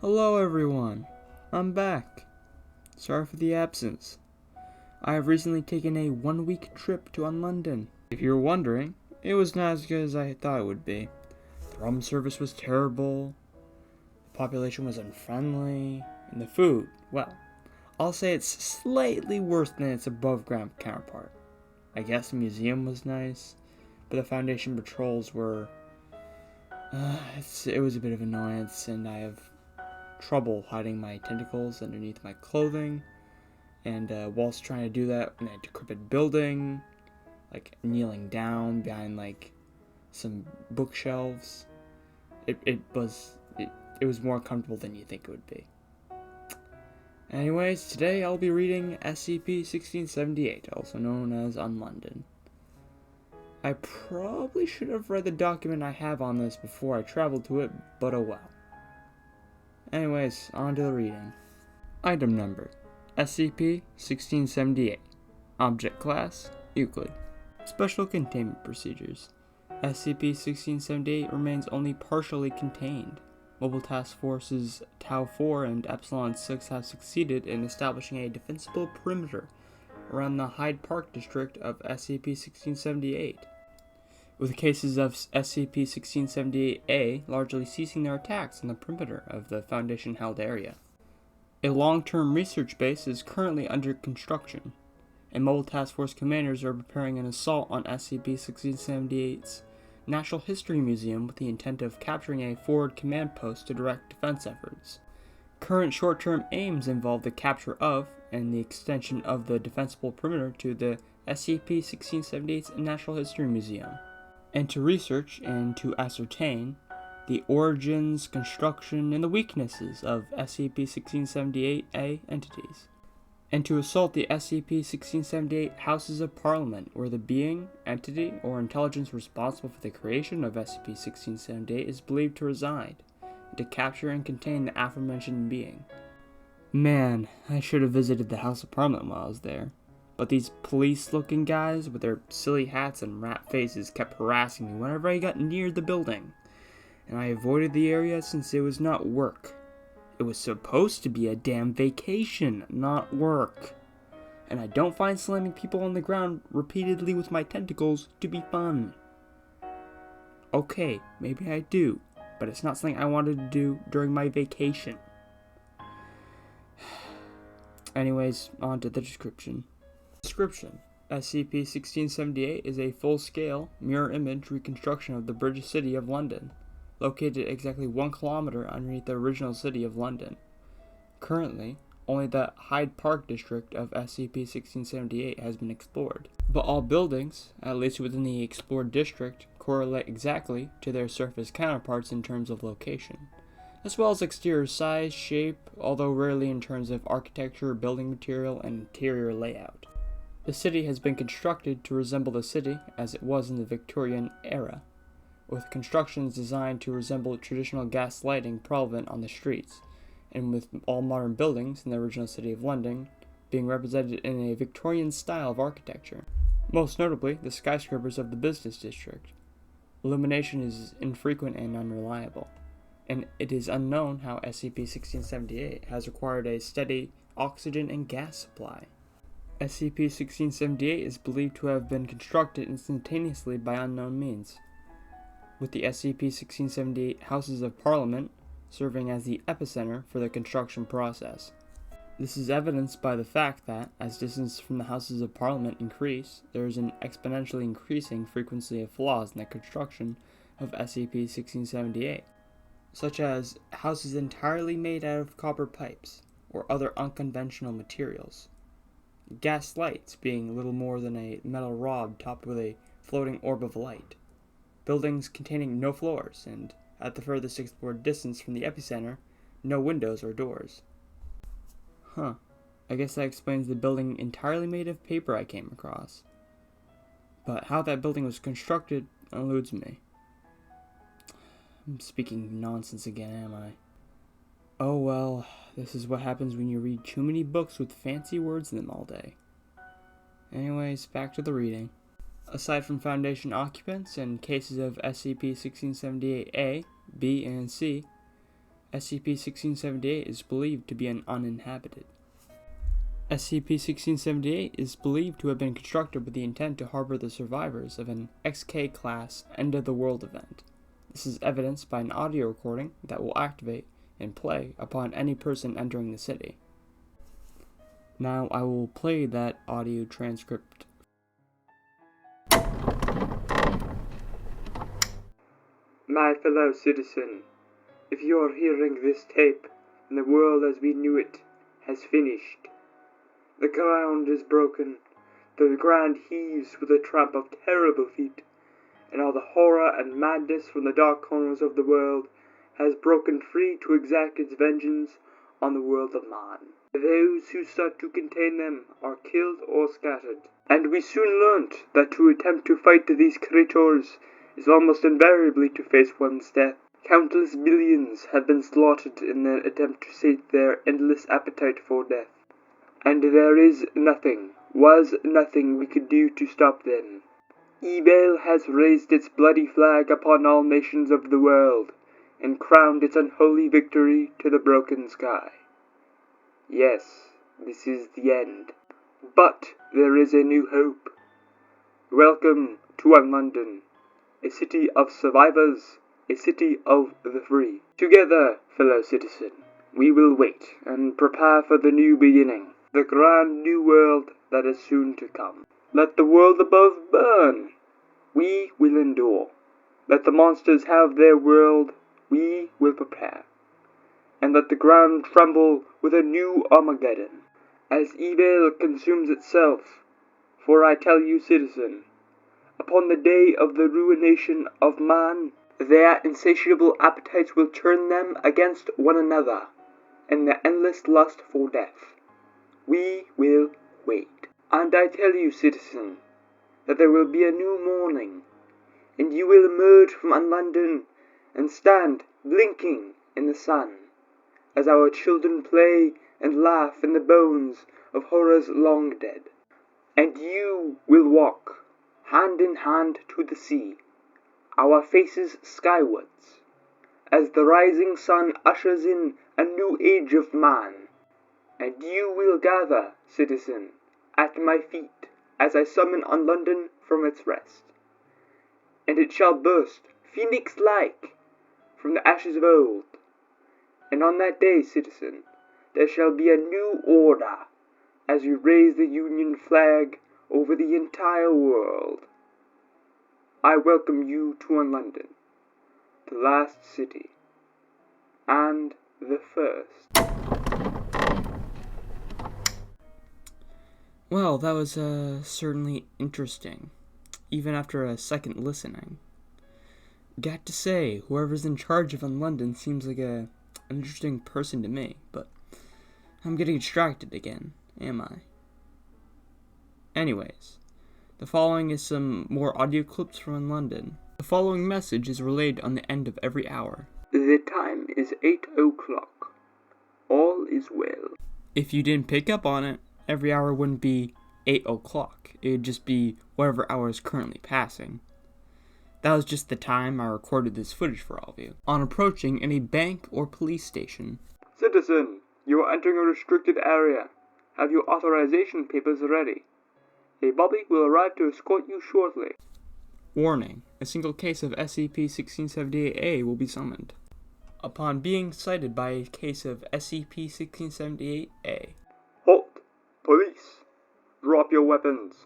Hello everyone, I'm back. Sorry for the absence. I have recently taken a 1-week trip to UnLondon. If you're wondering, it was not as good as I thought it would be. The room service was terrible, the population was unfriendly, and the food, well, I'll say it's slightly worse than its above ground counterpart. I guess the museum was nice, but the Foundation patrols were... it was a bit of annoyance, and I have trouble hiding my tentacles underneath my clothing, and whilst trying to do that in a decrepit building, like kneeling down behind like some bookshelves, it was more comfortable than you think it would be. Anyways, today I'll be reading SCP-1678, also known as UnLondon. I probably should have read the document I have on this before I traveled to it, but oh well. Anyways, on to the reading. Item number: SCP-1678. Object Class: Euclid. Special Containment Procedures. SCP-1678 remains only partially contained. Mobile Task Forces Tau-4 and Epsilon-6 have succeeded in establishing a defensible perimeter around the Hyde Park district of SCP-1678, with cases of SCP-1678-A largely ceasing their attacks on the perimeter of the Foundation-held area. A long-term research base is currently under construction, and Mobile Task Force commanders are preparing an assault on SCP-1678's Natural History Museum with the intent of capturing a forward command post to direct defense efforts. Current short-term aims involve the capture of, and the extension of the defensible perimeter to the SCP-1678's Natural History Museum, and to research and to ascertain the origins, construction, and the weaknesses of SCP-1678-A entities, and to assault the SCP-1678 Houses of Parliament, where the being, entity, or intelligence responsible for the creation of SCP-1678 is believed to reside, and to capture and contain the aforementioned being. Man, I should have visited the House of Parliament while I was there. But these police-looking guys with their silly hats and rat faces kept harassing me whenever I got near the building, and I avoided the area since it was not work. It was supposed to be a damn vacation, not work. And I don't find slamming people on the ground repeatedly with my tentacles to be fun. Okay, maybe I do, but it's not something I wanted to do during my vacation. Anyways, on to the description. Description: SCP-1678 is a full-scale, mirror-image reconstruction of the British city of London, located exactly 1 kilometer underneath the original city of London. Currently, only the Hyde Park district of SCP-1678 has been explored, but all buildings, at least within the explored district, correlate exactly to their surface counterparts in terms of location, as well as exterior size, shape, although rarely in terms of architecture, building material, and interior layout. The city has been constructed to resemble the city as it was in the Victorian era, with constructions designed to resemble traditional gas lighting prevalent on the streets, and with all modern buildings in the original city of London being represented in a Victorian style of architecture, most notably the skyscrapers of the business district. Illumination is infrequent and unreliable, and it is unknown how SCP-1678 has acquired a steady oxygen and gas supply. SCP-1678 is believed to have been constructed instantaneously by unknown means, with the SCP-1678 Houses of Parliament serving as the epicenter for the construction process. This is evidenced by the fact that, as distance from the Houses of Parliament increase, there is an exponentially increasing frequency of flaws in the construction of SCP-1678, such as houses entirely made out of copper pipes or other unconventional materials, gas lights being little more than a metal rod topped with a floating orb of light, buildings containing no floors, and, at the furthest explored distance from the epicenter, no windows or doors. I guess that explains the building entirely made of paper I came across. But how that building was constructed eludes me. I'm speaking nonsense again, am I? Oh well, this is what happens when you read too many books with fancy words in them all day. Anyways, back to the reading. Aside from Foundation occupants and cases of SCP-1678-A, B, and C, SCP-1678 is believed to be uninhabited. SCP-1678 is believed to have been constructed with the intent to harbor the survivors of an XK-class end-of-the-world event. This is evidenced by an audio recording that will activate and play upon any person entering the city. Now I will play that audio transcript. My fellow citizen, if you are hearing this tape, and the world as we knew it has finished. The ground is broken, the ground heaves with the tramp of terrible feet, and all the horror and madness from the dark corners of the world has broken free to exact its vengeance on the world of man. Those who sought to contain them are killed or scattered, and we soon learnt that to attempt to fight these creatures is almost invariably to face one's death. Countless billions have been slaughtered in their attempt to sate their endless appetite for death, and there is was nothing we could do to stop them. Evil has raised its bloody flag upon all nations of the world, and crowned its unholy victory to the broken sky. Yes, this is the end, but there is a new hope. Welcome to UnLondon, a city of survivors, a city of the free. Together, fellow citizen, we will wait and prepare for the new beginning, the grand new world that is soon to come. Let the world above burn. We will endure. Let the monsters have their world. We will prepare. And let the ground tremble with a new Armageddon, as evil consumes itself. For I tell you, citizen, upon the day of the ruination of man, their insatiable appetites will turn them against one another, in their endless lust for death. We will wait. And I tell you, citizen, that there will be a new morning, and you will emerge from UnLondon and stand blinking in the sun, as our children play and laugh in the bones of horrors long dead. And you will walk hand in hand to the sea, our faces skywards, as the rising sun ushers in a new age of man. And you will gather, citizen, at my feet, as I summon UnLondon from its rest. And it shall burst, phoenix-like, from the ashes of old. And on that day, citizen, there shall be a new order, as you raise the Union flag over the entire world. I welcome you to UnLondon, the last city, and the first. Well, that was certainly interesting, even after a second listening. Got to say, whoever's in charge of UnLondon seems like an interesting person to me, but I'm getting distracted again, am I? Anyways, the following is some more audio clips from UnLondon. The following message is relayed on the end of every hour. The time is 8 o'clock. All is well. If you didn't pick up on it, every hour wouldn't be 8 o'clock. It would just be whatever hour is currently passing. That was just the time I recorded this footage for all of you. On approaching any bank or police station. Citizen, you are entering a restricted area. Have your authorization papers ready. A bobby will arrive to escort you shortly. Warning, a single case of SCP-1678A will be summoned. Upon being cited by a case of SCP-1678A. Halt! Police! Drop your weapons.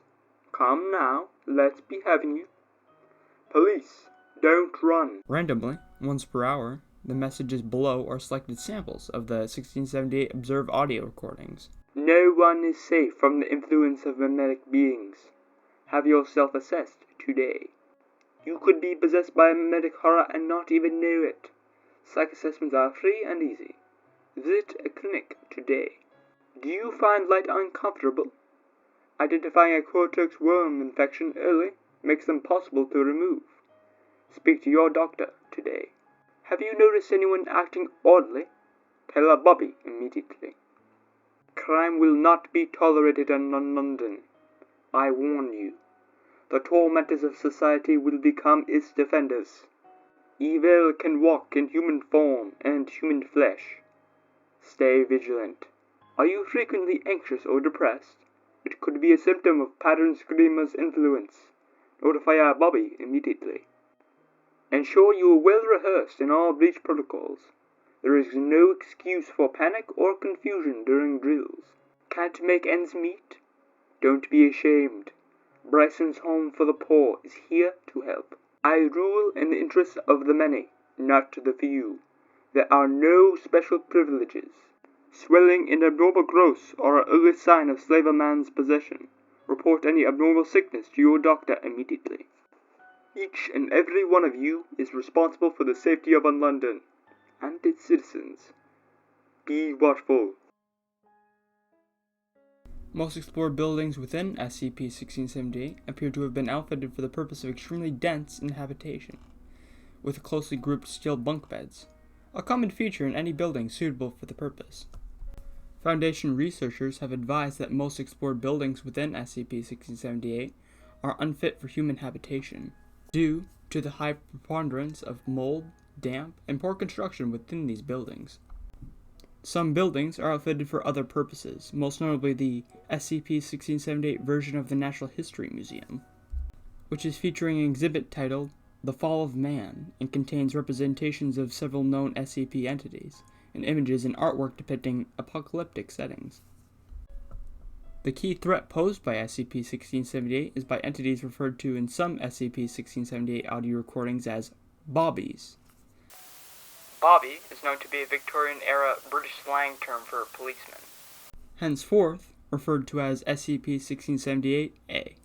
Come now, let's be having you. Police, don't run. Randomly, once per hour, the messages below are selected samples of the 1678 observed audio recordings. No one is safe from the influence of mimetic beings. Have yourself assessed today. You could be possessed by a mimetic horror and not even know it. Psych assessments are free and easy. Visit a clinic today. Do you find light uncomfortable? Identifying a cortex worm infection early makes them possible to remove. Speak to your doctor today. Have you noticed anyone acting oddly? Tell a bobby immediately. Crime will not be tolerated in UnLondon. I warn you. The tormentors of society will become its defenders. Evil can walk in human form and human flesh. Stay vigilant. Are you frequently anxious or depressed? It could be a symptom of Pattern Screamer's influence. Notify Bobby immediately. Ensure you are well rehearsed in all breach protocols. There is no excuse for panic or confusion during drills. Can't make ends meet? Don't be ashamed. Bryson's Home for the Poor is here to help. I rule in the interests of the many, not the few. There are no special privileges. Swelling in abnormal growths are an early sign of slave man's possession. Report any abnormal sickness to your doctor immediately. Each and every one of you is responsible for the safety of UnLondon and its citizens. Be watchful. Most explored buildings within SCP-1678 appear to have been outfitted for the purpose of extremely dense inhabitation, with closely grouped steel bunk beds, a common feature in any building suitable for the purpose. Foundation researchers have advised that most explored buildings within SCP-1678 are unfit for human habitation, due to the high preponderance of mold, damp, and poor construction within these buildings. Some buildings are outfitted for other purposes, most notably the SCP-1678 version of the Natural History Museum, which is featuring an exhibit titled The Fall of Man and contains representations of several known SCP entities and images and artwork depicting apocalyptic settings. The key threat posed by SCP-1678 is by entities referred to in some SCP-1678 audio recordings as Bobbies. Bobby is known to be a Victorian-era British slang term for a policeman, henceforth referred to as SCP-1678-A.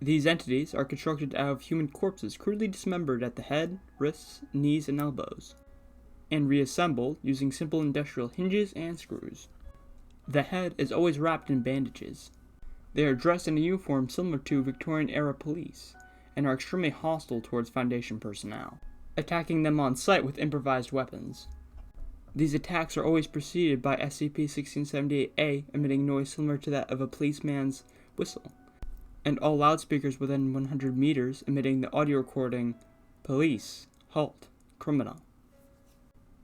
These entities are constructed out of human corpses crudely dismembered at the head, wrists, knees, and elbows, and reassembled using simple industrial hinges and screws. The head is always wrapped in bandages. They are dressed in a uniform similar to Victorian-era police, and are extremely hostile towards Foundation personnel, attacking them on sight with improvised weapons. These attacks are always preceded by SCP-1678-A emitting noise similar to that of a policeman's whistle, and all loudspeakers within 100 meters emitting the audio recording, "Police, halt, criminal."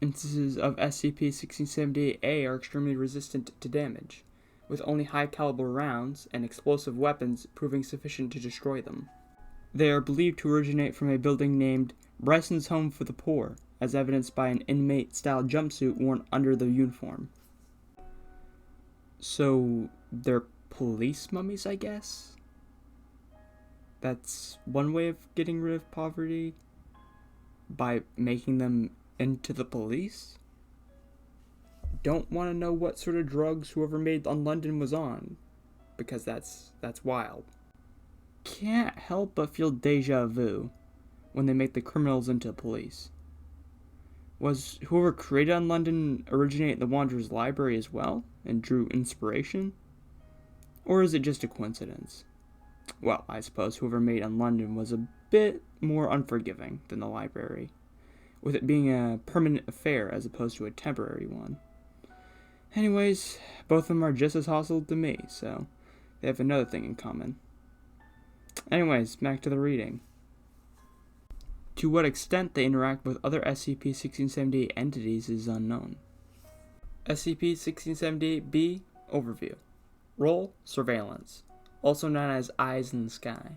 Instances of SCP-1678-A are extremely resistant to damage, with only high-caliber rounds and explosive weapons proving sufficient to destroy them. They are believed to originate from a building named Bryson's Home for the Poor, as evidenced by an inmate-style jumpsuit worn under the uniform. So, they're police mummies, I guess? That's one way of getting rid of poverty? By making them into the police? Don't want to know what sort of drugs whoever made UnLondon was on, because that's wild. Can't help but feel deja vu when they make the criminals into police. Was whoever created UnLondon originate at the Wanderer's Library as well, and drew inspiration? Or is it just a coincidence? Well, I suppose whoever made UnLondon was a bit more unforgiving than the library, with it being a permanent affair as opposed to a temporary one. Anyways, both of them are just as hostile to me, so they have another thing in common. Anyways, back to the reading. To what extent they interact with other SCP-1678 entities is unknown. SCP-1678-B Overview. Role: Surveillance, also known as Eyes in the Sky.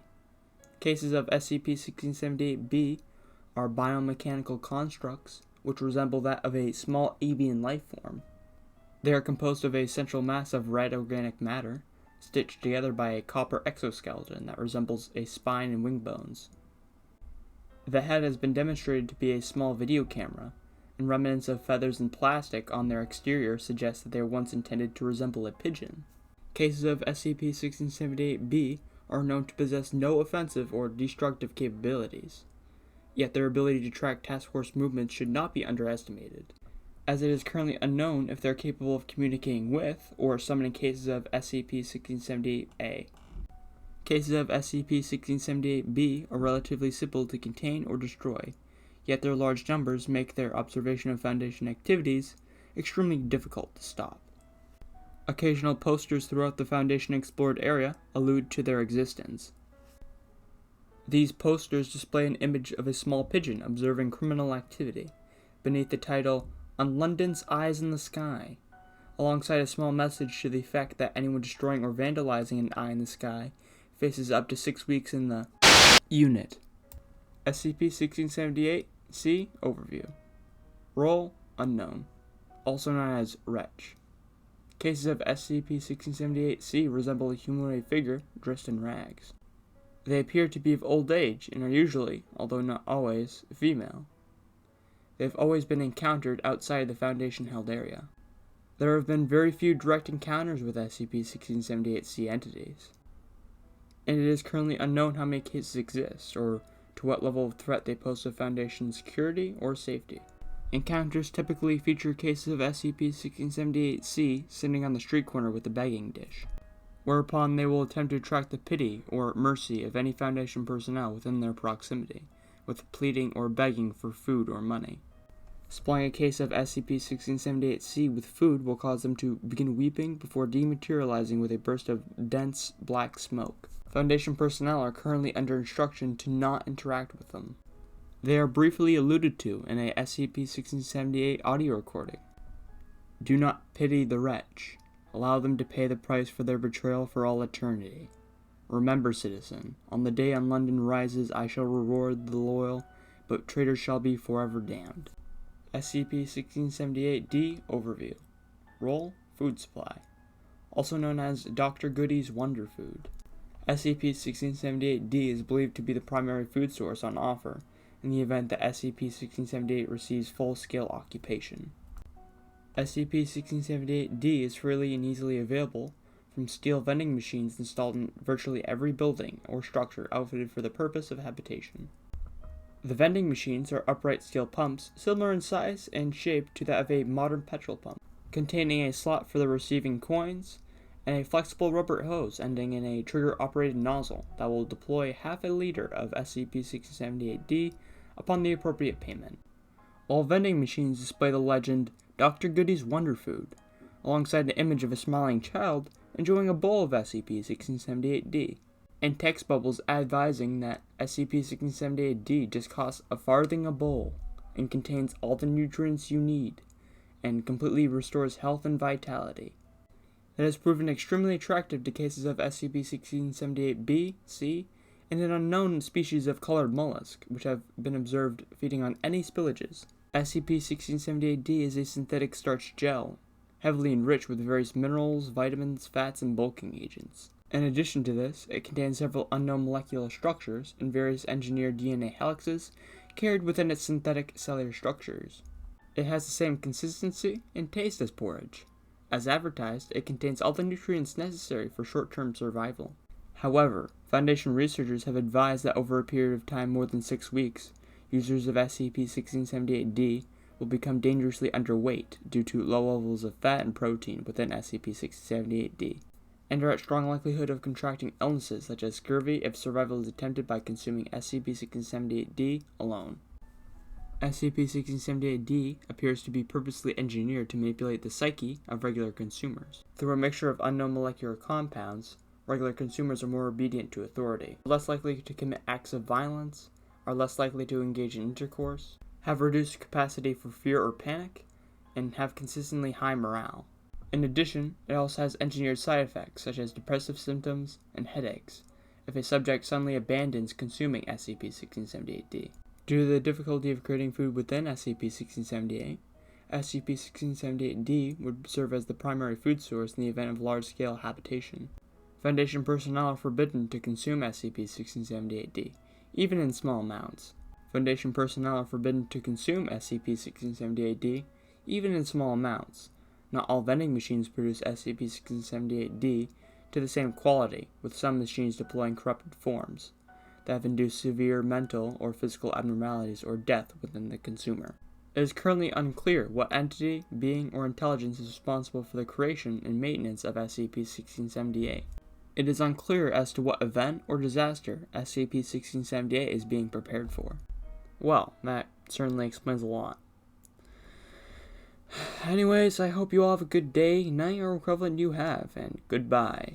Cases of SCP-1678-B are biomechanical constructs which resemble that of a small avian life form. They are composed of a central mass of red organic matter, stitched together by a copper exoskeleton that resembles a spine and wing bones. The head has been demonstrated to be a small video camera, and remnants of feathers and plastic on their exterior suggest that they were once intended to resemble a pigeon. Cases of SCP-1678-B are known to possess no offensive or destructive capabilities, yet their ability to track task force movements should not be underestimated, as it is currently unknown if they are capable of communicating with or summoning cases of SCP-1678-A. Cases of SCP-1678-B are relatively simple to contain or destroy, yet their large numbers make their observation of Foundation activities extremely difficult to stop. Occasional posters throughout the Foundation explored area allude to their existence. These posters display an image of a small pigeon observing criminal activity, beneath the title, "UnLondon's Eyes in the Sky," alongside a small message to the effect that anyone destroying or vandalizing an eye in the sky faces up to 6 weeks in the unit. SCP-1678-C Overview. Role unknown, also known as Wretch. Cases of SCP-1678-C resemble a humanoid figure dressed in rags. They appear to be of old age and are usually, although not always, female. They have always been encountered outside the Foundation-held area. There have been very few direct encounters with SCP-1678-C entities, and it is currently unknown how many cases exist, or to what level of threat they pose to Foundation security or safety. Encounters typically feature cases of SCP-1678-C sitting on the street corner with a begging dish, whereupon they will attempt to attract the pity or mercy of any Foundation personnel within their proximity, with pleading or begging for food or money. Supplying a case of SCP-1678-C with food will cause them to begin weeping before dematerializing with a burst of dense black smoke. Foundation personnel are currently under instruction to not interact with them. They are briefly alluded to in a SCP-1678 audio recording. Do not pity the wretch. Allow them to pay the price for their betrayal for all eternity. Remember, citizen, on the day UnLondon rises, I shall reward the loyal, but traitors shall be forever damned. SCP-1678-D Overview. Role: Food Supply, also known as Dr. Goody's Wonder Food. SCP-1678-D is believed to be the primary food source on offer in the event that SCP-1678 receives full-scale occupation. SCP-1678-D is freely and easily available from steel vending machines installed in virtually every building or structure outfitted for the purpose of habitation. The vending machines are upright steel pumps similar in size and shape to that of a modern petrol pump, containing a slot for the receiving coins and a flexible rubber hose ending in a trigger-operated nozzle that will deploy half a liter of SCP-1678-D upon the appropriate payment. All vending machines display the legend, Dr. Goody's Wonder Food, alongside an image of a smiling child enjoying a bowl of SCP-1678-D, and text bubbles advising that SCP-1678-D just costs a farthing a bowl and contains all the nutrients you need, and completely restores health and vitality. It has proven extremely attractive to cases of SCP-1678-B, C, and an unknown species of colored mollusk, which have been observed feeding on any spillages. SCP-1678-D is a synthetic starch gel, heavily enriched with various minerals, vitamins, fats, and bulking agents. In addition to this, it contains several unknown molecular structures and various engineered DNA helixes carried within its synthetic cellular structures. It has the same consistency and taste as porridge. As advertised, it contains all the nutrients necessary for short-term survival. However, Foundation researchers have advised that over a period of time more than 6 weeks, users of SCP-1678-D will become dangerously underweight due to low levels of fat and protein within SCP-1678-D, and are at strong likelihood of contracting illnesses such as scurvy if survival is attempted by consuming SCP-1678-D alone. SCP-1678-D appears to be purposely engineered to manipulate the psyche of regular consumers. Through a mixture of unknown molecular compounds, regular consumers are more obedient to authority, less likely to commit acts of violence, are less likely to engage in intercourse, have reduced capacity for fear or panic, and have consistently high morale. In addition, it also has engineered side effects such as depressive symptoms and headaches if a subject suddenly abandons consuming SCP-1678-D. Due to the difficulty of creating food within SCP-1678, SCP-1678-D would serve as the primary food source in the event of large-scale habitation. Foundation personnel are forbidden to consume SCP-1678-D, even in small amounts. Foundation personnel are forbidden to consume SCP-1678-D, even in small amounts. Not all vending machines produce SCP-1678-D to the same quality, with some machines deploying corrupted forms that have induced severe mental or physical abnormalities or death within the consumer. It is currently unclear what entity, being, or intelligence is responsible for the creation and maintenance of SCP-1678. It is unclear as to what event or disaster SCP-1678 is being prepared for. Well, that certainly explains a lot. Anyways, I hope you all have a good day, night, or equivalent you have, and goodbye.